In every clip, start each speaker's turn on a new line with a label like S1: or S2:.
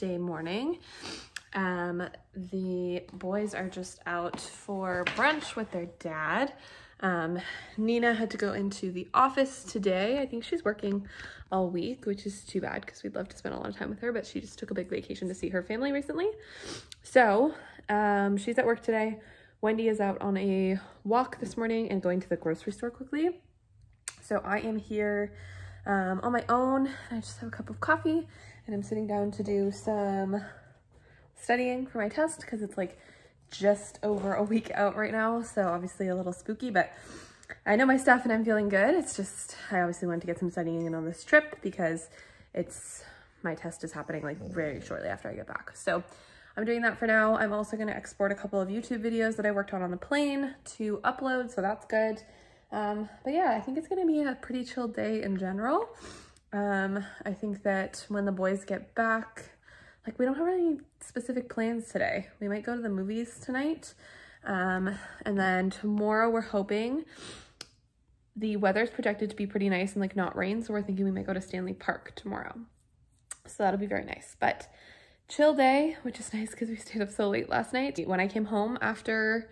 S1: Wednesday morning. The boys are just out for brunch with their dad. Nina had to go into the office today. I think she's working all week, which is too bad because we'd love to spend a lot of time with her, but she just took a big vacation to see her family recently. So she's at work today. Wendy is out on a walk this morning and going to the grocery store quickly. So I am here on my own. I just have a cup of coffee and I'm sitting down to do some studying for my test because it's like just over a week out right now. So obviously a little spooky, but I know my stuff and I'm feeling good. It's just, I obviously wanted to get some studying in on this trip because my test is happening like very shortly after I get back. So I'm doing that for now. I'm also going to export a couple of YouTube videos that I worked on the plane to upload. So that's good. But yeah, I think it's going to be a pretty chill day in general. I think that when the boys get back, like we don't have any specific plans today. We might go to the movies tonight. And then tomorrow we're hoping the weather's projected to be pretty nice and like not rain. So we're thinking we might go to Stanley Park tomorrow. So that'll be very nice, but chill day, which is nice because we stayed up so late last night. When I came home after,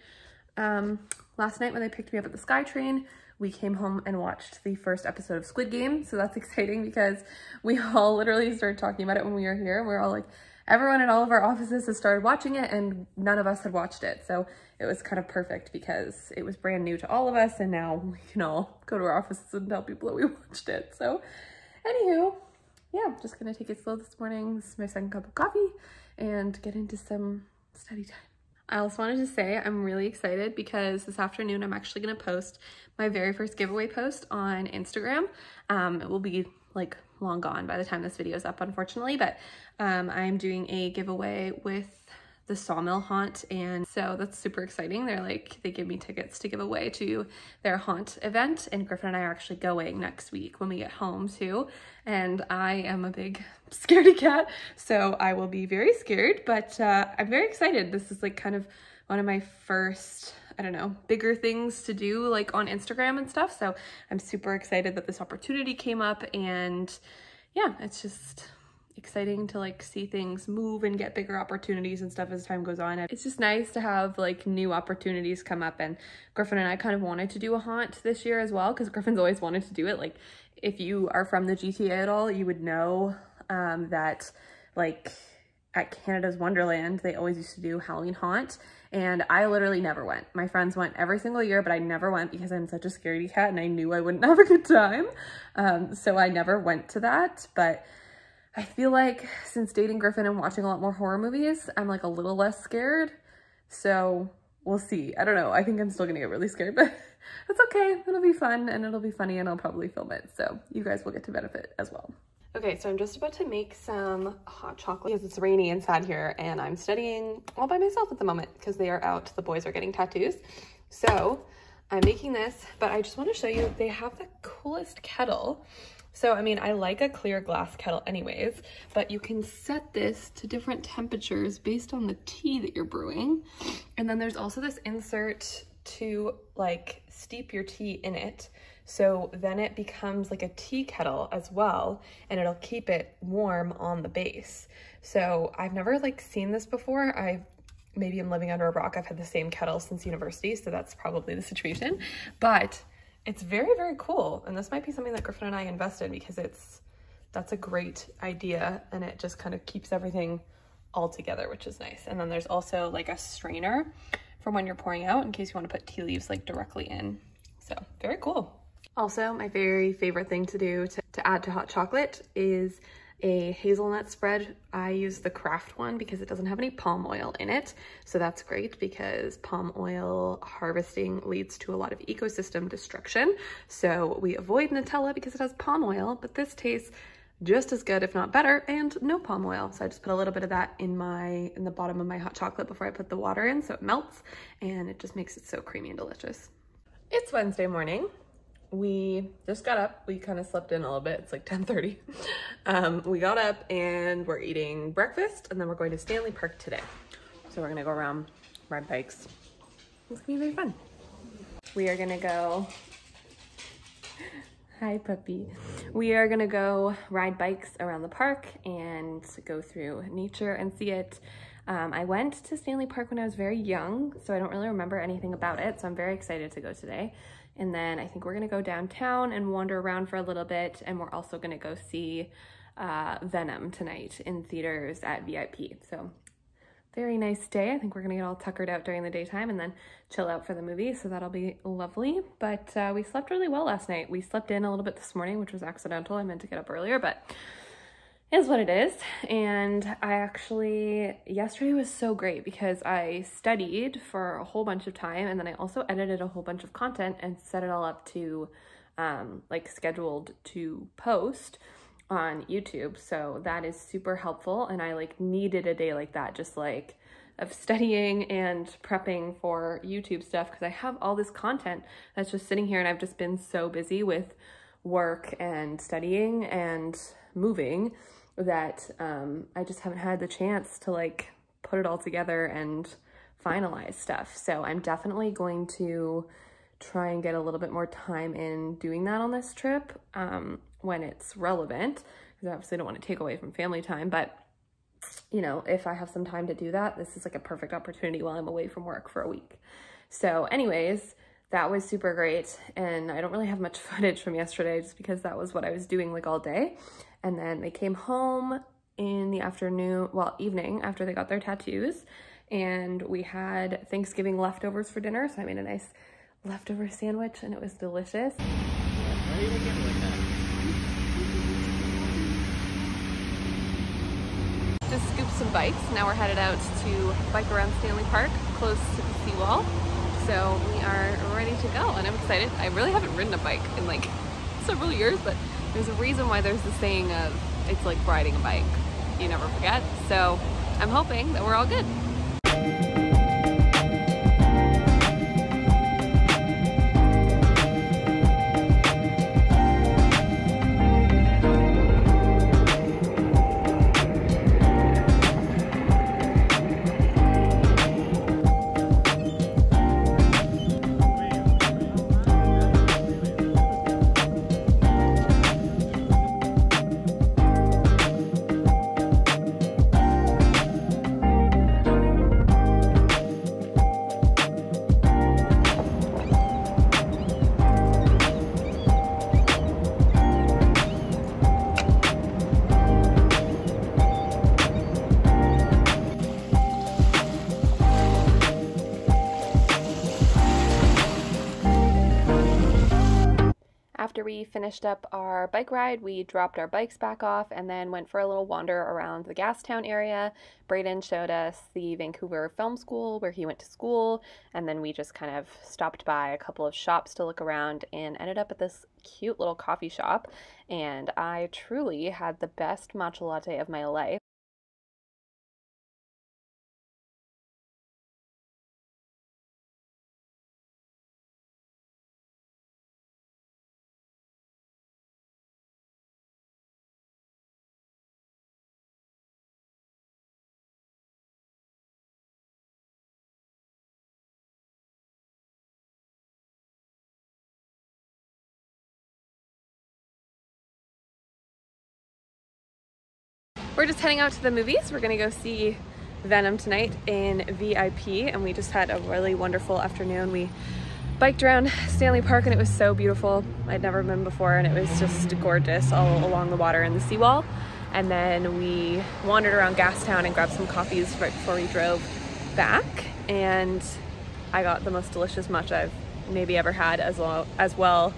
S1: last night when they picked me up at the SkyTrain, we came home and watched the first episode of Squid Game. So that's exciting because we all literally started talking about it when we were here. We're all like, everyone in all of our offices has started watching it and none of us had watched it. So it was kind of perfect because it was brand new to all of us and now we can all go to our offices and tell people that we watched it. So anywho, yeah, I'm just gonna take it slow this morning. This is my second cup of coffee and get into some study time. I also wanted to say I'm really excited because this afternoon I'm actually going to post my very first giveaway post on Instagram. It will be like long gone by the time this video is up, unfortunately, but I'm doing a giveaway with the Sawmill Haunt, and so that's super exciting. They give me tickets to give away to their haunt event, and Griffin and I are actually going next week when we get home too, and I am a big scaredy cat, so I will be very scared, but I'm very excited. This is like kind of one of my first, I don't know, bigger things to do like on Instagram and stuff, so I'm super excited that this opportunity came up, and yeah, it's just exciting to like see things move and get bigger opportunities and stuff as time goes on. It's just nice to have like new opportunities come up, and Griffin and I kind of wanted to do a haunt this year as well because Griffin's always wanted to do it. Like if you are from the GTA at all, you would know that like at Canada's Wonderland they always used to do Halloween haunt, and I literally never went. My friends went every single year, but I never went because I'm such a scaredy cat and I knew I wouldn't have a good time, so I never went to that. But I feel like since dating Griffin and watching a lot more horror movies, I'm like a little less scared. So we'll see. I don't know. I think I'm still gonna get really scared, but that's okay. It'll be fun and it'll be funny and I'll probably film it. So you guys will get to benefit as well. Okay, so I'm just about to make some hot chocolate because it's rainy inside here and I'm studying all by myself at the moment because they are out. The boys are getting tattoos. So I'm making this, but I just want to show you, they have the coolest kettle. So, I mean, I like a clear glass kettle anyways, but you can set this to different temperatures based on the tea that you're brewing. And then there's also this insert to like steep your tea in it. So then it becomes like a tea kettle as well, and it'll keep it warm on the base. So I've never like seen this before. Maybe I'm living under a rock. I've had the same kettle since university, so that's probably the situation. But it's very, very cool. And this might be something that Griffin and I invest in because that's a great idea and it just kind of keeps everything all together, which is nice. And then there's also like a strainer for when you're pouring out in case you want to put tea leaves like directly in. So very cool. Also, my very favorite thing to do to add to hot chocolate is a hazelnut spread. I use the Kraft one because it doesn't have any palm oil in it. So that's great because palm oil harvesting leads to a lot of ecosystem destruction. So we avoid Nutella because it has palm oil, but this tastes just as good, if not better, and no palm oil. So I just put a little bit of that in the bottom of my hot chocolate before I put the water in so it melts and it just makes it so creamy and delicious. It's Wednesday morning. We just got up. We kind of slept in a little bit. It's like 10:30. We got up and we're eating breakfast and then we're going to Stanley Park today. So we're gonna go around, ride bikes. It's gonna be very fun. We are gonna go, Hi, puppy. We are gonna go ride bikes around the park and go through nature and see it. I went to Stanley Park when I was very young, so I don't really remember anything about it, so I'm very excited to go today. And then I think we're gonna go downtown and wander around for a little bit, and we're also gonna go see Venom tonight in theaters at VIP. So very nice day. I think we're gonna get all tuckered out during the daytime and then chill out for the movie, so that'll be lovely. But we slept really well last night. We slept in a little bit this morning, which was accidental. I meant to get up earlier, but it is what it is. And yesterday was so great because I studied for a whole bunch of time, and then I also edited a whole bunch of content and set it all up to like scheduled to post on YouTube. So that is super helpful, and I like needed a day like that, just like of studying and prepping for YouTube stuff, because I have all this content that's just sitting here and I've just been so busy with work and studying and moving that I just haven't had the chance to like put it all together and finalize stuff. So I'm definitely going to try and get a little bit more time in doing that on this trip when it's relevant, because I obviously don't want to take away from family time, but you know, if I have some time to do that, this is like a perfect opportunity while I'm away from work for a week. So anyways, that was super great, and I don't really have much footage from yesterday just because that was what I was doing like all day. And then they came home in the afternoon, well, evening, after they got their tattoos, and we had Thanksgiving leftovers for dinner, so I made a nice leftover sandwich and it was delicious. Just scooped some bikes. Now we're headed out to bike around Stanley Park, close to the seawall. So we are ready to go, and I'm excited. I really haven't ridden a bike in like several years, but there's a reason why there's this saying of it's like riding a bike. You never forget. So I'm hoping that we're all good. After we finished up our bike ride, we dropped our bikes back off and then went for a little wander around the Gastown area. Braden showed us the Vancouver Film School where he went to school, and then we just kind of stopped by a couple of shops to look around and ended up at this cute little coffee shop, and I truly had the best matcha latte of my life. We're just heading out to the movies. We're gonna go see Venom tonight in VIP, and we just had a really wonderful afternoon. We biked around Stanley Park and it was so beautiful. I'd never been before, and it was just gorgeous all along the water and the seawall. And then we wandered around Gastown and grabbed some coffees right before we drove back, and I got the most delicious matcha I've maybe ever had as well.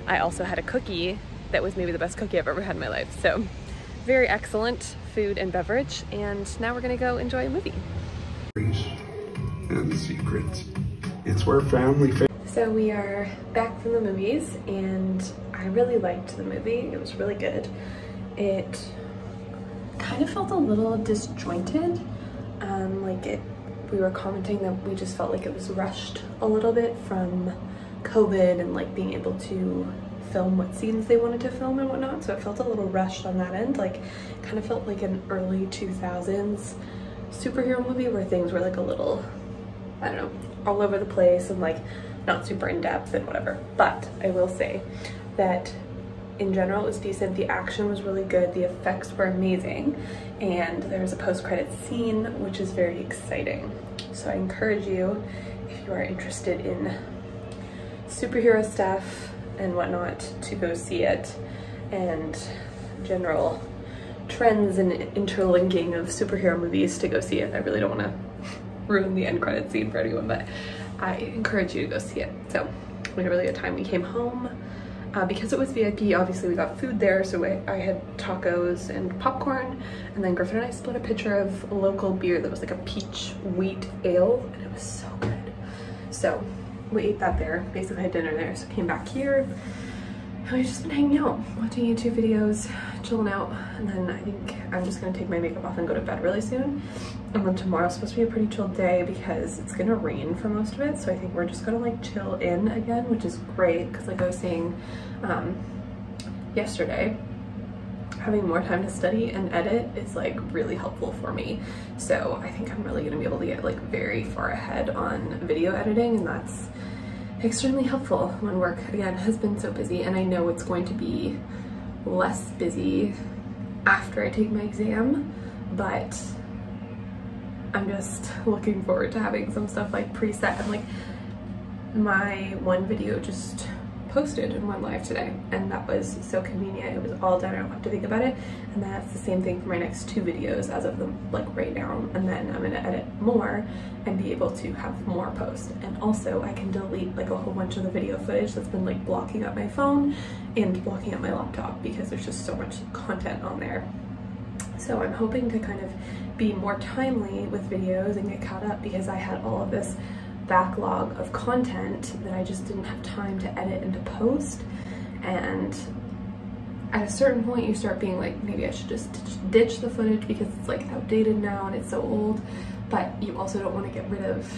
S1: I also had a cookie that was maybe the best cookie I've ever had in my life. So very excellent food and beverage, and now we're gonna go enjoy a movie.
S2: And secrets. It's where family.
S1: So we are back from the movies, and I really liked the movie. It was really good. It kind of felt a little disjointed. We were commenting that we just felt like it was rushed a little bit from COVID and like being able to film what scenes they wanted to film and whatnot, so it felt a little rushed on that end. Like, kind of felt like an early 2000s superhero movie where things were like a little, I don't know, all over the place and like not super in depth and whatever. But I will say that in general, it was decent. The action was really good. The effects were amazing. And there's a post-credit scene, which is very exciting. So I encourage you, if you are interested in superhero stuff and whatnot, to go see it, and general trends and interlinking of superhero movies, to go see it. I really don't want to ruin the end credit scene for anyone, but I encourage you to go see it. So we had a really good time. We came home because it was VIP. Obviously we got food there, so I had tacos and popcorn, and then Griffin and I split a pitcher of local beer that was like a peach wheat ale, and it was so good. So we ate that there, basically had dinner there. So came back here and we've just been hanging out, watching YouTube videos, chilling out, and then I think I'm just gonna take my makeup off and go to bed really soon. And then tomorrow's supposed to be a pretty chill day because it's gonna rain for most of it, so I think we're just gonna like chill in again, which is great because, like I was saying yesterday, having more time to study and edit is like really helpful for me. So I think I'm really gonna be able to get like very far ahead on video editing, and that's extremely helpful when work, again, has been so busy. And I know it's going to be less busy after I take my exam, but I'm just looking forward to having some stuff like preset. And like, my one video just posted and went live today, and that was so convenient. It was all done, I don't have to think about it. And that's the same thing for my next 2 videos as of them, like right now. And then I'm gonna edit more and be able to have more posts. And also I can delete like a whole bunch of the video footage that's been like blocking up my phone and blocking up my laptop because there's just so much content on there. So I'm hoping to kind of be more timely with videos and get caught up, because I had all of this backlog of content that I just didn't have time to edit and to post. And at a certain point you start being like, maybe I should just ditch the footage because it's like outdated now and it's so old, but you also don't want to get rid of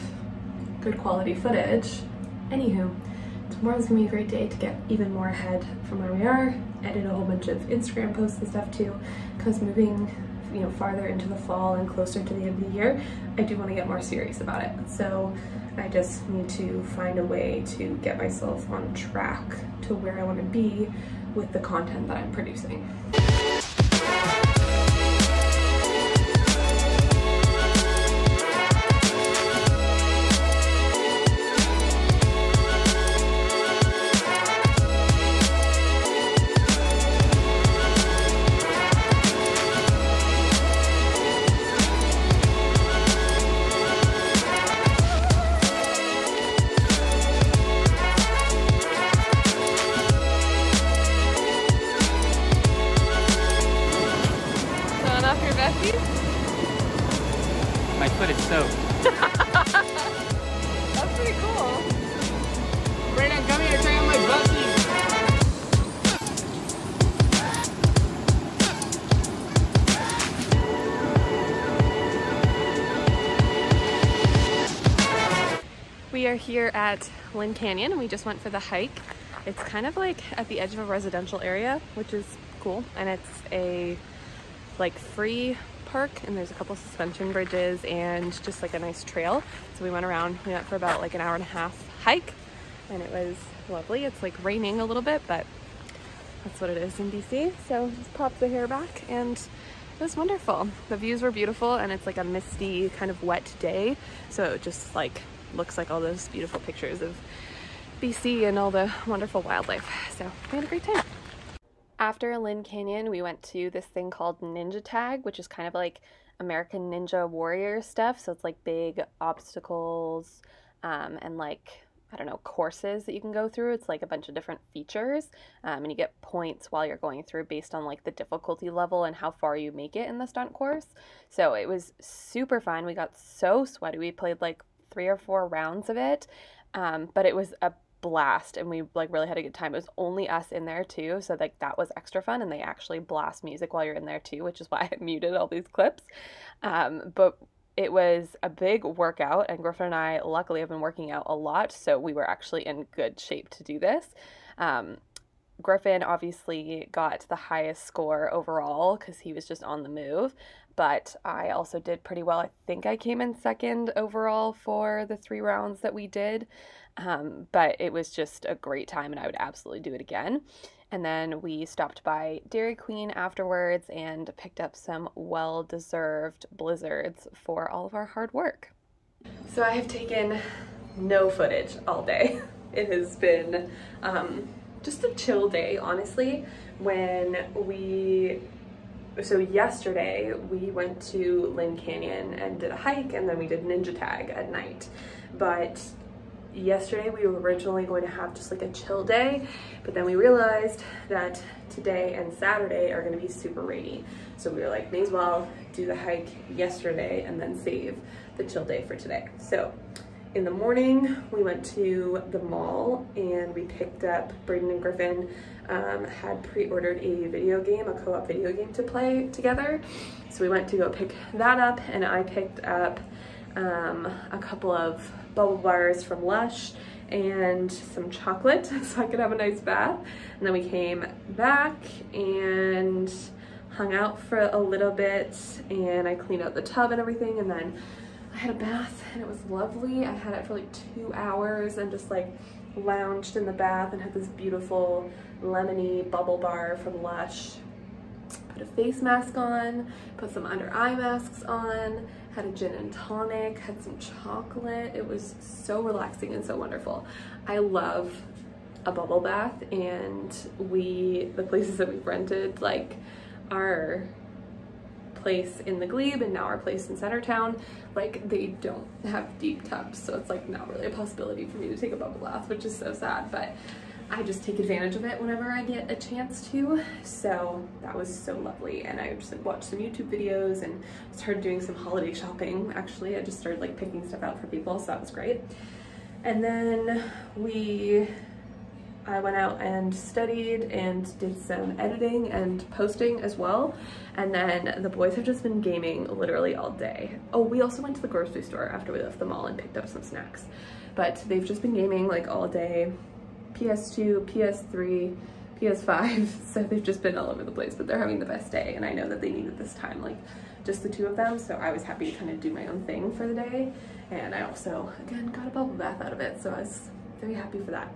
S1: good quality footage. Anywho, tomorrow's gonna be a great day to get even more ahead from where we are, edit a whole bunch of Instagram posts and stuff too, because moving, you know, farther into the fall and closer to the end of the year, I do want to get more serious about it. So I just need to find a way to get myself on track to where I want to be with the content that I'm producing.
S3: My foot is soaked.
S1: That's pretty cool.
S3: Brandon, come here, try on my bucky.
S1: We are here at Lynn Canyon and we just went for the hike. It's kind of like at the edge of a residential area, which is cool. And it's a like free park, and there's a couple suspension bridges and just like a nice trail. So we went around, we went for about like an hour and a half hike, and it was lovely. It's like raining a little bit, but that's what it is in BC. So just popped the hair back and it was wonderful. The views were beautiful, and it's like a misty kind of wet day. So it just like looks like all those beautiful pictures of BC and all the wonderful wildlife. So we had a great time. After Lynn Canyon, we went to this thing called Ninja Tag, which is kind of like American Ninja Warrior stuff. So it's like big obstacles and like, I don't know, courses that you can go through. It's like a bunch of different features, and you get points while you're going through based on like the difficulty level and how far you make it in the stunt course. So it was super fun. We got so sweaty. We played like 3 or 4 rounds of it, but it was a blast, and we like really had a good time. It was only us in there too, so like that was extra fun, and they actually blast music while you're in there too, which is why I muted all these clips. But it was a big workout, and Griffin and I luckily have been working out a lot, so we were actually in good shape to do this. Griffin obviously got the highest score overall because he was just on the move, but I also did pretty well. I think I came in second overall for the 3 rounds that we did, but it was just a great time, and I would absolutely do it again. And then we stopped by Dairy Queen afterwards and picked up some well-deserved blizzards for all of our hard work. So I have taken no footage all day. It has been just a chill day, honestly. So yesterday we went to Lynn Canyon and did a hike, and then we did ninja tag at night. But yesterday we were originally going to have just like a chill day, but then we realized that today and Saturday are going to be super rainy. So we were like, may as well do the hike yesterday and then save the chill day for today. So in the morning we went to the mall and we picked up, Braden and Griffin had pre-ordered a video game, a co-op video game to play together. So we went to go pick that up, and I picked up a couple of bubble bars from Lush and some chocolate so I could have a nice bath. And then we came back and hung out for a little bit, and I cleaned out the tub and everything, and then I had a bath and it was lovely. I had it for like 2 hours and just like lounged in the bath and had this beautiful lemony bubble bar from Lush. Put a face mask on, put some under eye masks on, had a gin and tonic, had some chocolate. It was so relaxing and so wonderful. I love a bubble bath, and the places that we've rented, like our place in the Glebe and now our place in Centertown, like they don't have deep tubs, so it's like not really a possibility for me to take a bubble bath, which is so sad, but I just take advantage of it whenever I get a chance to. So that was so lovely, and I just like watched some YouTube videos and started doing some holiday shopping. Actually, I just started like picking stuff out for people, so that was great. And then I went out and studied and did some editing and posting as well. And then the boys have just been gaming literally all day. Oh, we also went to the grocery store after we left the mall and picked up some snacks. But they've just been gaming like all day. PS2, PS3, PS5, so they've just been all over the place, but they're having the best day, and I know that they needed this time, like just the two of them, so I was happy to kind of do my own thing for the day. And I also, again, got a bubble bath out of it, so I was very happy for that.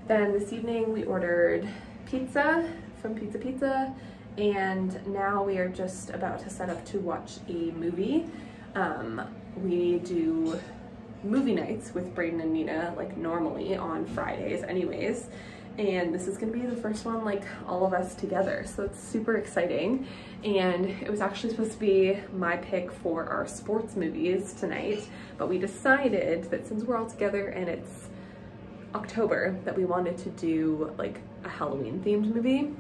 S1: Then this evening we ordered pizza from Pizza Pizza, and now we are just about to set up to watch a movie. We do movie nights with Braden and Nina like normally on Fridays anyways, and this is gonna be the first one like all of us together, so it's super exciting. And it was actually supposed to be my pick for our sports movies tonight, but we decided that since we're all together and it's October, that we wanted to do like a Halloween themed movie.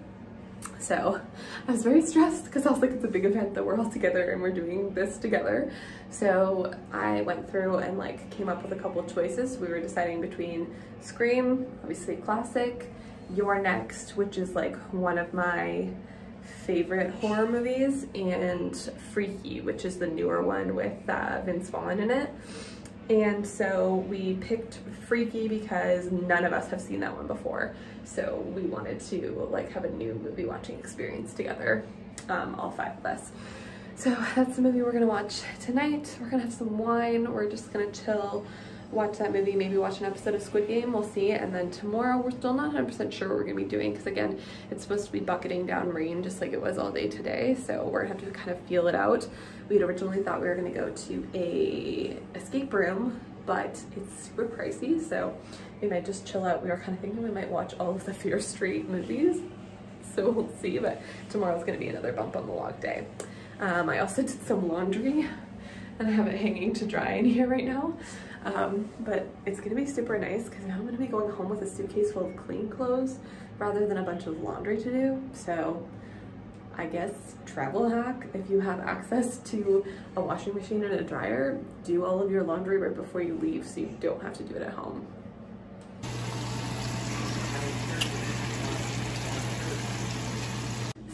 S1: So I was very stressed because I was like, it's a big event that we're all together and we're doing this together. So I went through and like came up with a couple of choices. We were deciding between Scream, obviously classic, You're Next, which is like one of my favorite horror movies, and Freaky, which is the newer one with Vince Vaughn in it. And so we picked Freaky because none of us have seen that one before. So we wanted to like have a new movie watching experience together, all 5 of us. So that's the movie we're gonna watch tonight. We're gonna have some wine. We're just gonna chill, watch that movie, maybe watch an episode of Squid Game, we'll see. And then tomorrow we're still not 100% sure what we're gonna be doing, because again, it's supposed to be bucketing down rain just like it was all day today. So we're gonna have to kind of feel it out. We'd originally thought we were gonna go to a escape room, but it's super pricey, so we might just chill out. We were kind of thinking we might watch all of the Fear Street movies, so we'll see, but tomorrow's gonna be another bump on the log day. I also did some laundry, and I have it hanging to dry in here right now, but it's gonna be super nice because now I'm gonna be going home with a suitcase full of clean clothes rather than a bunch of laundry to do. So I guess travel hack, if you have access to a washing machine and a dryer, do all of your laundry right before you leave so you don't have to do it at home.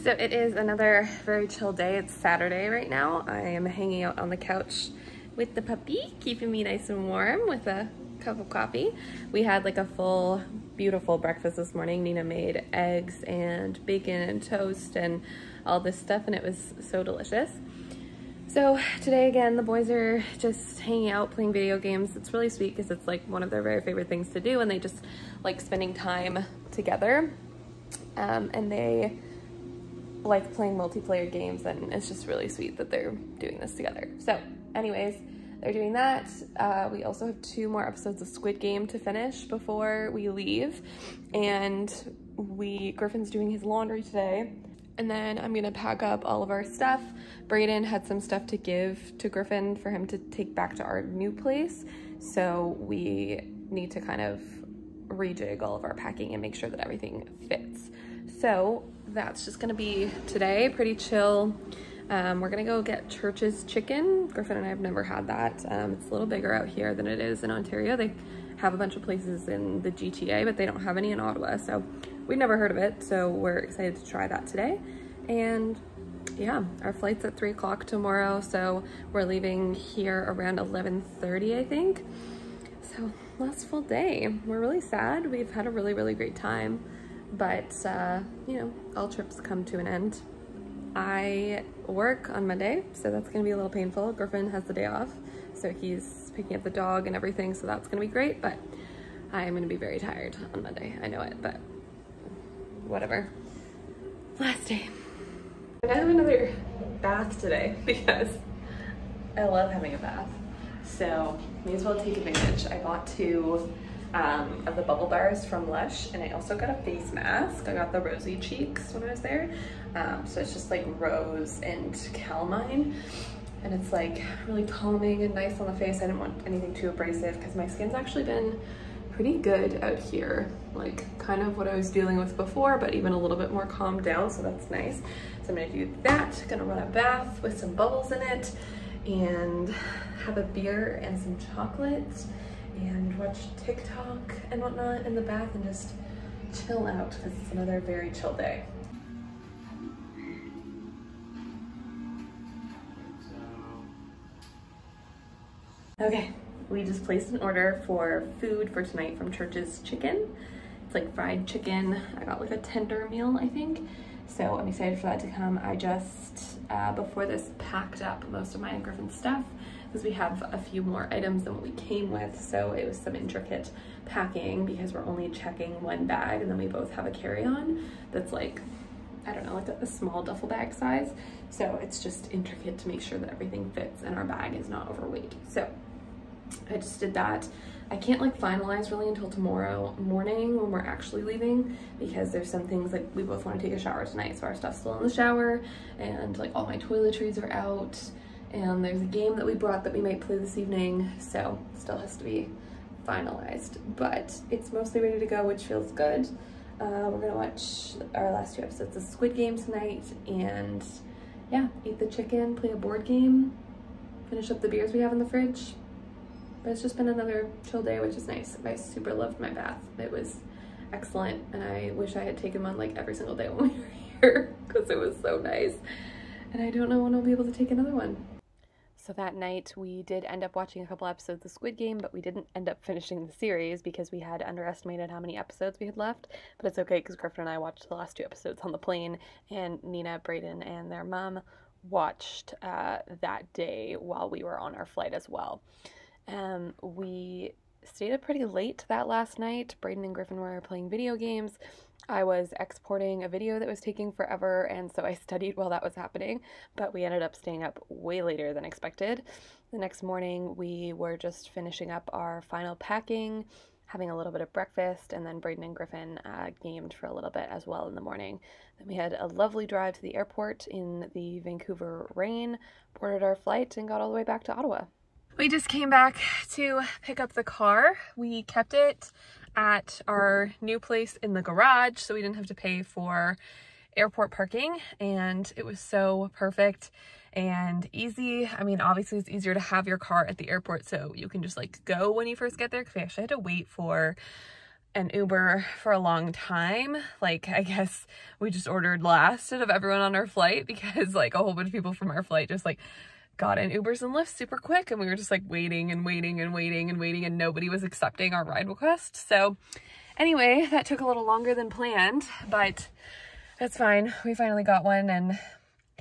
S1: So it is another very chill day. It's Saturday right now. I am hanging out on the couch with the puppy, keeping me nice and warm with a cup of coffee. We had like a full, beautiful breakfast this morning. Nina made eggs and bacon and toast and all this stuff, and it was so delicious. So today again, the boys are just hanging out, playing video games. It's really sweet because it's like one of their very favorite things to do, and they just like spending time together. and they like playing multiplayer games, and it's just really sweet that they're doing this together. So anyways, they're doing that. We also have 2 more episodes of Squid Game to finish before we leave, and Griffin's doing his laundry today, and then I'm gonna pack up all of our stuff. Brayden had some stuff to give to Griffin for him to take back to our new place, so we need to kind of rejig all of our packing and make sure that everything fits. So that's just gonna be today, pretty chill. We're gonna go get Church's chicken. Griffin and I have never had that. It's a little bigger out here than it is in Ontario. They have a bunch of places in the GTA, but they don't have any in Ottawa, so we've never heard of it, so we're excited to try that today. And yeah, our flight's at 3 o'clock tomorrow, so we're leaving here around 11:30, I think. So last full day. We're really sad. We've had a really, really great time, but you know, all trips come to an end. I work on Monday, so that's gonna be a little painful. Griffin has the day off, so he's picking up the dog and everything, so that's gonna be great, but I'm gonna be very tired on Monday. I know it, but whatever. Last day. I have another bath today because I love having a bath, so may as well take advantage. I bought 2 of the bubble bars from Lush, and I also got a face mask. I got the Rosy Cheeks when I was there. So it's just like rose and calamine, and it's like really calming and nice on the face. I didn't want anything too abrasive because my skin's actually been pretty good out here, like kind of what I was dealing with before, but even a little bit more calmed down, so that's nice. So I'm gonna do that, gonna run a bath with some bubbles in it, and have a beer and some chocolate, and watch TikTok and whatnot in the bath, and just chill out because it's another very chill day. Okay, we just placed an order for food for tonight from Church's Chicken. It's like fried chicken. I got like a tender meal, I think. So I'm excited for that to come. I just, before this, packed up most of my and Griffin's stuff because we have a few more items than what we came with. So it was some intricate packing because we're only checking 1 bag, and then we both have a carry-on that's like, I don't know, like a small duffel bag size. So it's just intricate to make sure that everything fits and our bag is not overweight. So I just did that. I can't like finalize really until tomorrow morning when we're actually leaving, because there's some things like we both want to take a shower tonight, so our stuff's still in the shower, and like all my toiletries are out, and there's a game that we brought that we might play this evening, so it still has to be finalized, but it's mostly ready to go, which feels good. We're gonna watch our last 2 episodes of Squid Game tonight, and yeah, eat the chicken, play a board game, finish up the beers we have in the fridge. But it's just been another chill day, which is nice. I super loved my bath. It was excellent, and I wish I had taken one like every single day when we were here because it was so nice. And I don't know when I'll be able to take another one. So that night we did end up watching a couple episodes of Squid Game, but we didn't end up finishing the series because we had underestimated how many episodes we had left. But it's okay because Griffin and I watched the last 2 episodes on the plane, and Nina, Brayden, and their mom watched that day while we were on our flight as well. We stayed up pretty late that last night. Brayden and Griffin were playing video games. I was exporting a video that was taking forever, and so I studied while that was happening, but we ended up staying up way later than expected. The next morning, we were just finishing up our final packing, having a little bit of breakfast, and then Brayden and Griffin gamed for a little bit as well in the morning. Then we had a lovely drive to the airport in the Vancouver rain, boarded our flight, and got all the way back to Ottawa. We just came back to pick up the car. We kept it at our new place in the garage, so we didn't have to pay for airport parking, and it was so perfect and easy. I mean, obviously it's easier to have your car at the airport so you can just like go when you first get there, because we actually had to wait for an Uber for a long time. Like, I guess we just ordered last out of everyone on our flight because like a whole bunch of people from our flight just like got in Ubers and Lyfts super quick, and we were just like waiting and waiting and waiting and waiting, and nobody was accepting our ride request. So anyway, that took a little longer than planned, but that's fine. We finally got one and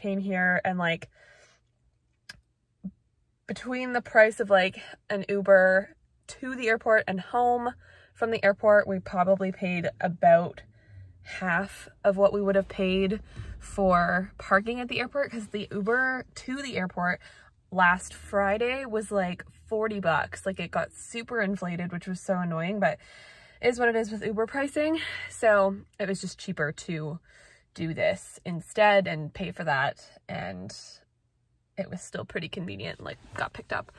S1: came here, and like between the price of like an Uber to the airport and home from the airport, we probably paid about half of what we would have paid for parking at the airport, because the Uber to the airport last Friday was like $40. Like, it got super inflated, which was so annoying, but it is what it is with Uber pricing. So it was just cheaper to do this instead and pay for that, and it was still pretty convenient. Like, got picked up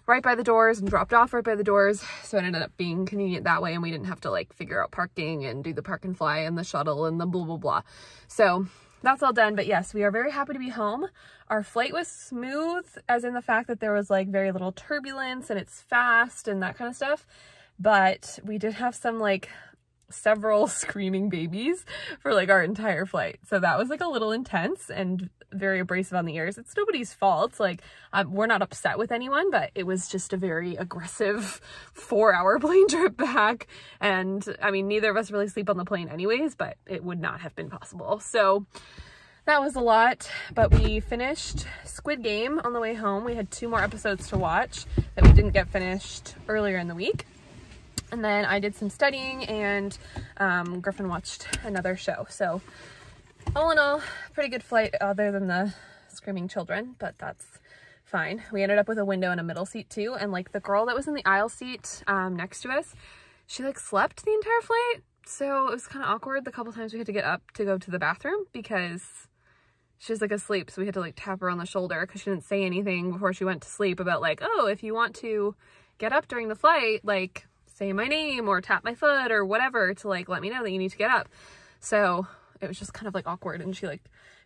S1: right by the doors and dropped off right by the doors, so it ended up being convenient that way, and we didn't have to like figure out parking and do the park and fly and the shuttle and the blah blah blah. So that's all done. But yes, we are very happy to be home. Our flight was smooth, as in the fact that there was like very little turbulence and it's fast and that kind of stuff, but we did have some like several screaming babies for like our entire flight, so that was like a little intense and very abrasive on the ears. It's nobody's fault, like we're not upset with anyone, but it was just a very aggressive 4-hour plane trip back, and I mean, neither of us really sleep on the plane anyways, but it would not have been possible. So that was a lot, but we finished Squid Game on the way home. We had 2 more episodes to watch that we didn't get finished earlier in the week. And then I did some studying, and Griffin watched another show. So all in all, pretty good flight other than the screaming children, but that's fine. We ended up with a window and a middle seat too. And like the girl that was in the aisle seat next to us, she like slept the entire flight. So it was kind of awkward the couple times we had to get up to go to the bathroom, because she was like asleep. So we had to like tap her on the shoulder, because she didn't say anything before she went to sleep about like, oh, if you want to get up during the flight, like say my name or tap my foot or whatever to like let me know that you need to get up. So it was just kind of like awkward, and she like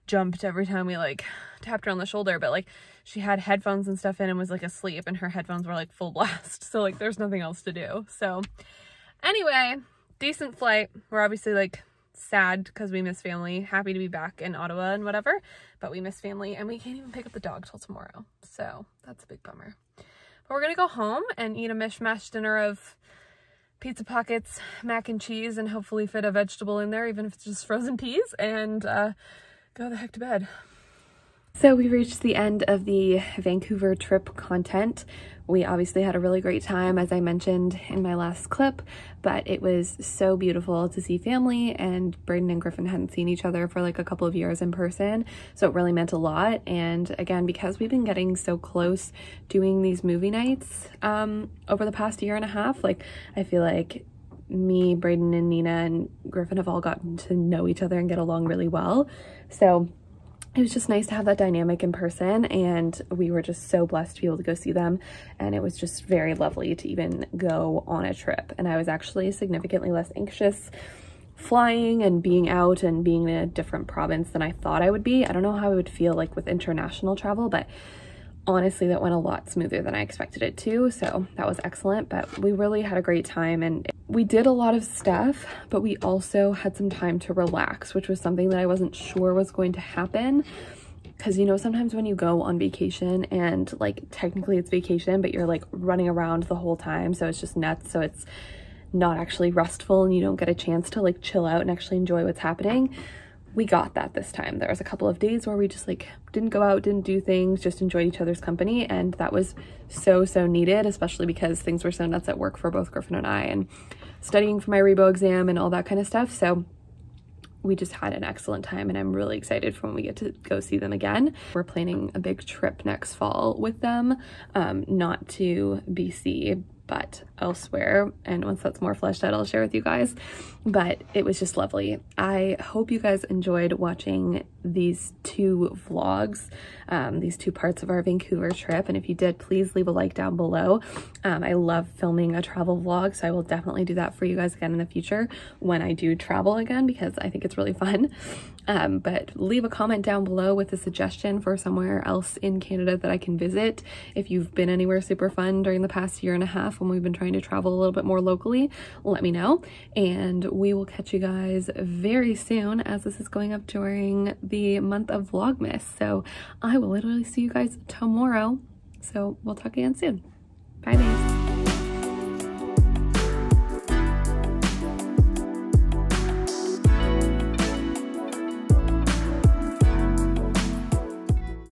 S1: jumped every time we like tapped her on the shoulder, but like she had headphones and stuff in and was like asleep, and her headphones were like full blast, so like there's nothing else to do. So anyway, decent flight. We're obviously like sad because we miss family, happy to be back in Ottawa and whatever, but we miss family, and we can't even pick up the dog till tomorrow, so that's a big bummer. But we're gonna go home and eat a mishmash dinner of pizza pockets, mac and cheese, and hopefully fit a vegetable in there, even if it's just frozen peas, and go the heck to bed. So we reached the end of the Vancouver trip content. We obviously had a really great time, as I mentioned in my last clip, but it was so beautiful to see family, and Braden and Griffin hadn't seen each other for like a couple of years in person, so it really meant a lot. And again, because we've been getting so close doing these movie nights over the past 1.5 years, like I feel like me, Braden, and Nina and Griffin have all gotten to know each other and get along really well. So it was just nice to have that dynamic in person, and we were just so blessed to be able to go see them, and it was just very lovely to even go on a trip. And I was actually significantly less anxious flying and being out and being in a different province than I thought I would be. I don't know how I would feel like with international travel, but honestly that went a lot smoother than I expected it to, so that was excellent. But we really had a great time, and we did a lot of stuff, but we also had some time to relax, which was something that I wasn't sure was going to happen, because you know, sometimes when you go on vacation and like technically it's vacation, but you're like running around the whole time, so it's just nuts, so it's not actually restful and you don't get a chance to like chill out and actually enjoy what's happening. We got that this time. There was a couple of days where we just like didn't go out, didn't do things, just enjoyed each other's company, and that was so needed, especially because things were so nuts at work for both Griffin and I, and studying for my RIBO exam and all that kind of stuff. So we just had an excellent time, and I'm really excited for when we get to go see them again. We're planning a big trip next fall with them, not to BC, but elsewhere, and once that's more fleshed out, I'll share with you guys. But it was just lovely. I hope you guys enjoyed watching these 2 vlogs, these 2 parts of our Vancouver trip, and if you did, please leave a like down below. I love filming a travel vlog, so I will definitely do that for you guys again in the future when I do travel again, because I think it's really fun. But leave a comment down below with a suggestion for somewhere else in Canada that I can visit. If you've been anywhere super fun during the past 1.5 years when we've been trying to travel a little bit more locally, let me know, and we will catch you guys very soon, as this is going up during the month of Vlogmas. So I will literally see you guys tomorrow, so we'll talk again soon. Bye, babes.